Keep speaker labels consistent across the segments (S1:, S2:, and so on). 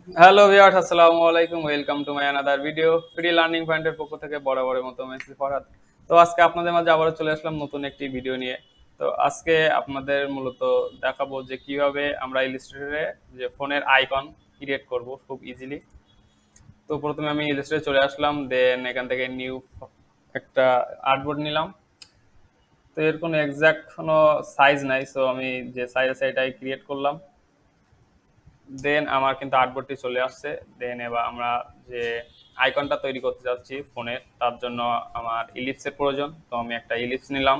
S1: Hello viewers, আসসালামু আলাইকুম। Welcome to my another video. Free learning পয়েন্টের পক্ষ থেকে বরাবরের মতো মেসি ফরহাদ। তো আজকে আপনাদের মাঝে আবারও চলে আসলাম নতুন একটি ভিডিও নিয়ে। তো আজকে আপনাদের মূলত দেখাবো যে কিভাবে আমরা ইলাস্ট্রেটরে যে ফোনের আইকন ক্রিয়েট করব খুব ইজিলি। তো প্রথমে আমি ইলাস্ট্রেটরে চলে আসলাম, দেন এখান থেকে নিউ একটা আর্টবোর্ড নিলাম। তো এর কোনো এক্সাক্ট কোনো সাইজ নাই, সো আমি যে সাইজ আছে এটাই ক্রিয়েট করলাম। দেন আমার কিন্তু আর্টবোর্ডটি চলে আসছে। দেন এবার আমরা যে আইকনটা তৈরি করতে যাচ্ছি ফোনের, তার জন্য আমার ইলিপসের প্রয়োজন। তো আমি একটা ইলিপস নিলাম।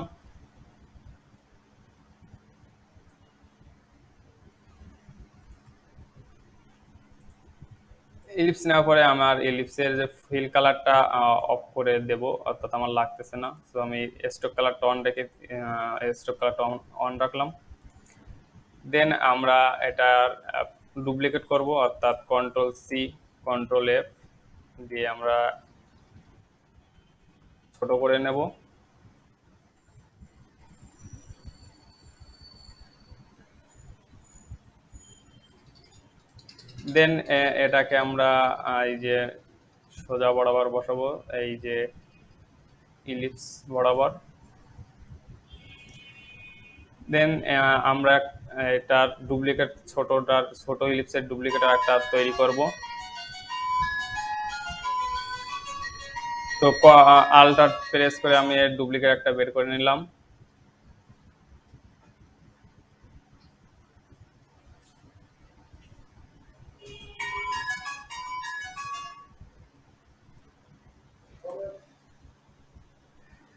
S1: ইলিপস নেওয়ার পরে আমার ইলিপসের যে ফিল কালারটা অফ করে দেব, অর্থাৎ আমার লাগতেছে না। তো আমি স্টক কালারটা অন রেখে স্টক কালারটা অন রাখলাম। দেন আমরা এটা ডুপ্লিকেট করব, অর্থাৎ কন্ট্রোল সি কন্ট্রোল এফ দিয়ে আমরা ছোট করে নেব। দেন এটাকে আমরা এই যে সোজা বরাবর বসাবো, এই যে ইলিপস বরাবর। দেন আমরা এটার ডুপ্লিকেট ছোট ইলিপসের ডুপ্লিকেট একটা তৈরি করব। তো আল্টার প্রেস করে আমি এর ডুপ্লিকেট একটা বের করে নিলাম।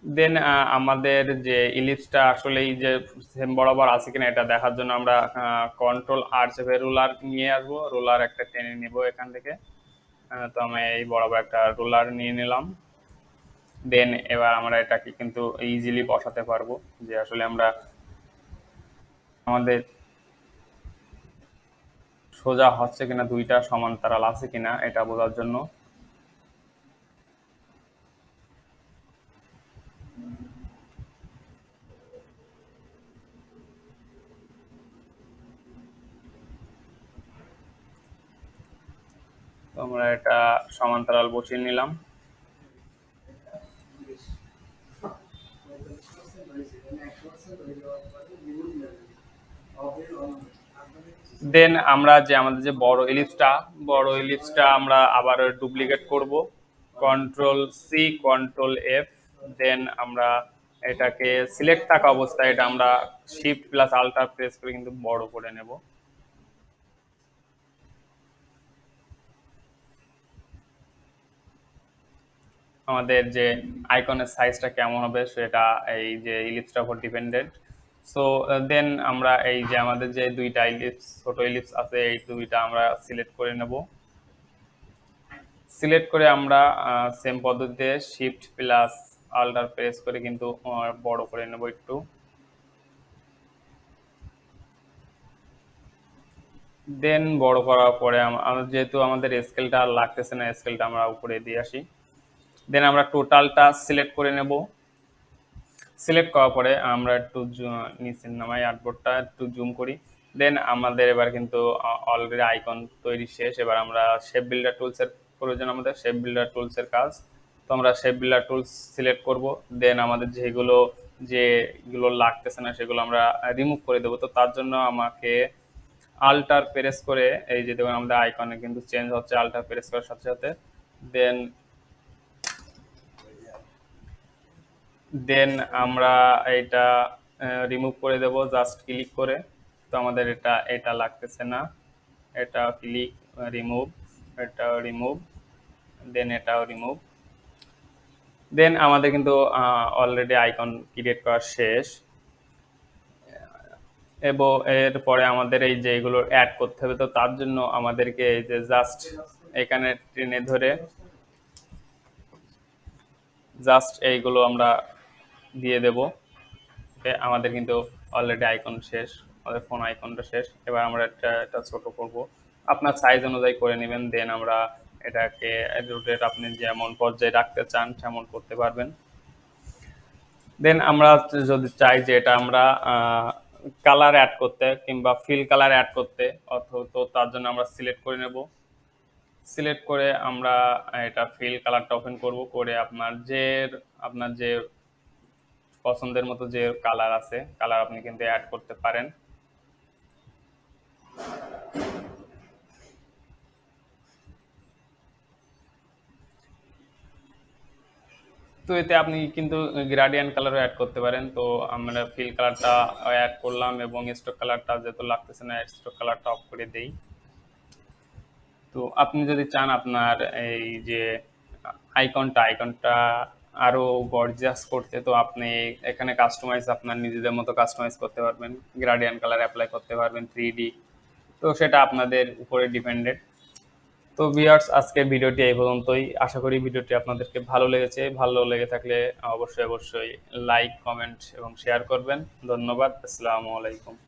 S1: দেন আমাদের যে ইলিপসটা আসলে এই যে সেম বরাবর আছে কিনা এটা দেখার জন্য আমরা কন্ট্রোল আর চেপে রুলার নিয়ে আসবো, রুলার একটা টেনে নিব এখান থেকে। তো আমি এই বরাবর একটা রুলার নিয়ে নিলাম। দেন এবার আমরা এটাকে কিন্তু ইজিলি বসাতে পারবো, যে আসলে আমরা আমাদের সোজা হচ্ছে কিনা, দুইটা সমান্তরাল আছে কিনা এটা বোঝার জন্য। তো আমরা এটা সমান্তরাল বসিয়ে নিলাম। দেন আমরা যে আমাদের যে বড় ইলিপসটা আমরা আবার ডুপ্লিকেট করব, কন্ট্রোল সি কন্ট্রোল এফ। দেন আমরা এটাকে সিলেক্ট থাকা অবস্থায় এটা আমরা শিফট প্লাস আল্টার প্রেস করে কিন্তু বড় করে নেব। আমাদের যে আইকনের সাইজটা কেমন হবে সেটা এই যে ইলিপসটার উপর ডিপেন্ডেন্ট। সো দেন আমরা এই যে আমাদের যে দুইটা ইলিপস ছোট ইলিপস আছে এই দুইটা আমরা সিলেক্ট করে নেব। সিলেক্ট করে আমরা সেম পদ্ধতিতে শিফট প্লাস আল্টার প্রেস করে কিন্তু বড় করে নেব একটু। দেন বড় করার পরে যেহেতু আমাদের স্কেলটা আর লাগতেছে না, স্কেলটা আমরা উপরে দিয়ে আসি। দেন আমরা টোটালটা সিলেক্ট করে নেব। সিলেক্ট করার পরে আমরা একটু নিচের নামাই আর্টবোর্ডটা একটু জুম করি। দেন আমাদের এবার কিন্তু অলরেডি আইকন তৈরি শেষ। এবার আমরা শেপ বিল্ডার টুলসের প্রয়োজন, আমাদের শেপ বিল্ডার টুলসের কাজ। তো আমরা শেপ বিল্ডার টুলস সিলেক্ট করব। দেন আমাদের যেগুলো লাগতেছে না সেগুলো আমরা রিমুভ করে দেবো। তো তার জন্য আমাকে আল্টার প্রেস করে, এই যে দেখুন আমাদের আইকনে কিন্তু চেঞ্জ হচ্ছে আল্টার প্রেস করার সাথে সাথে। দেন দেন আমরা এটা রিমুভ করে দেব জাস্ট ক্লিক করে। তো আমাদের এটা এটা লাগতেছে না, এটা ক্লিক, রিমুভ, এটা রিমুভ, দেন এটাও রিমুভ। দেন আমাদের কিন্তু অলরেডি আইকন ক্রিয়েট করা শেষ। এবং এরপরে আমাদের এই যে এগুলো অ্যাড করতে হবে, তো তার জন্য আমাদেরকে এই যে জাস্ট এখানে টেনে ধরে জাস্ট এইগুলো আমরা দিয়ে দেব। আমাদের কিন্তু অলরেডি আইকন শেষ, আমাদের ফোন আইকনটা শেষ। এবার আমরা এটা ছোট করব, আপনার সাইজ অনুযায়ী করে নেবেন। দেন আমরা এটাকে রোটেট আপনি যেমন পর্যায়ে রাখতে চান তেমন করতে পারবেন। দেন আমরা যদি চাই যে এটা আমরা কালার অ্যাড করতে কিংবা ফিল কালার অ্যাড করতে, অথবা তো তার জন্য আমরা সিলেক্ট করে নেব। সিলেক্ট করে আমরা এটা ফিল কালারটা ওপেন করব, করে আপনার যে পছন্দের মতো যে কালার আছে কালার আপনি কিন্তু অ্যাড করতে পারেন। তো এতে আপনি কিন্তু গ্রাডিয়েন্ট কালারও অ্যাড করতে পারেন। তো আমরা ফিল কালারটা অ্যাড করলাম এবং স্ট্রোক কালারটা যেহেতু লাগতেছে না, স্ট্রোক কালারটা অফ করে দেই। তো আপনি যদি চান আপনার এই যে আইকনটা আরো গর্জিয়াস করতে, তো আপনি এখানে কাস্টমাইজ আপনার নিজেদের মতো কাস্টমাইজ করতে পারবেন, গ্রাডিয়েন্ট কালার অ্যাপ্লাই করতে পারবেন 3D। তো সেটা আপনাদের উপরে ডিপেন্ডেন্ট। তো ভিউয়ার্স, আজকের ভিডিওটি এই পর্যন্তই। আশা করি ভিডিওটি আপনাদেরকে ভালো লেগেছে। ভালো লেগে থাকলে অবশ্যই অবশ্যই লাইক, কমেন্ট এবং শেয়ার করবেন। ধন্যবাদ। আসসালামু আলাইকুম।